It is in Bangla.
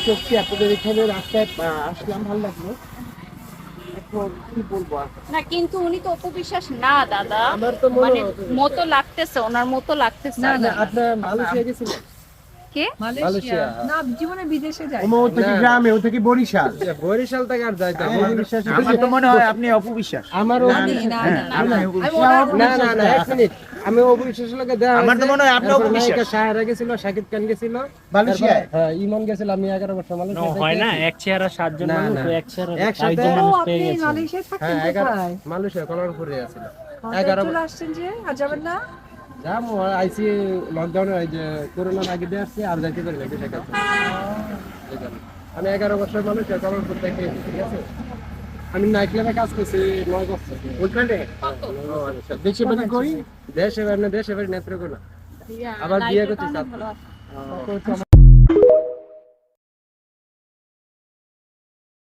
সত্যি আপনাদের এখানে রাস্তায় আসলাম, ভালো লাগলো। এখন কি বলবো আর? না কিন্তু উনি তো অপু বিশ্বাস না দাদা, আমার তো মনে মানে হয় মতো লাগতেছে, ওনার মতো লাগতেছে। না, না, আপনার মালয়েশিয়া গেছিলেন? কে? মালয়েশিয়া না, জীবনে বিদেশে যায় ও থেকে গ্রামে, ও থেকে বরিশাল। বরিশাল থেকে আর যাইতে হবে আমার না। বিশ্বাস আমার তো মনে হয় আপনি অপবিশ্বাস। আমারও আমি না, না, না, আমি না, অপবিশ্বাস। আমি ওনার না না না, এক মিনিট, আমি অবিশ্বাস লোকে দেওয়া আমার তো মনে হয় আপনি অপবিশ্বাস। সাহারা গেছিল, শাকিব খান গেছিল মালয়েশিয়ায়? তারপর, হ্যাঁ ইমন গেছিল। আমি 11 বছর মালয়েশিয়া হয় না, এক চেহারা সাতজন না, মানুষ, না। তো এক চেহারা একসাথে- একজন ও, মানুষ আপনি পেয়ে গেছে। মালয়েশিয়ায় থাকতেন হ্যাঁ, কোথায়? মালয়েশিয়া কলারপুরে আছিল। হঠাৎ 11 চলে আসছেন যে, আর যাবেন না? যাম আইসি লকডাউনে, ওই যে করোনার আগে দিয়ে আসছি, আর যাইতে পারি না দেশে কাছে। এই জন্য। আমি 11 বছর মালয়েশিয়া কলারপুর থেকে, ঠিক আছে। আমি নাইট ক্লাবে কাজ করছি 9 বছর। ওইখানে দেশে বাড়ি কই? দেশে বাড়ি নেত্রকোনা, ইয়া, আবার বিয়ে লাইফে করতে তো অনেক চাচ্ছি। ভালো আছে।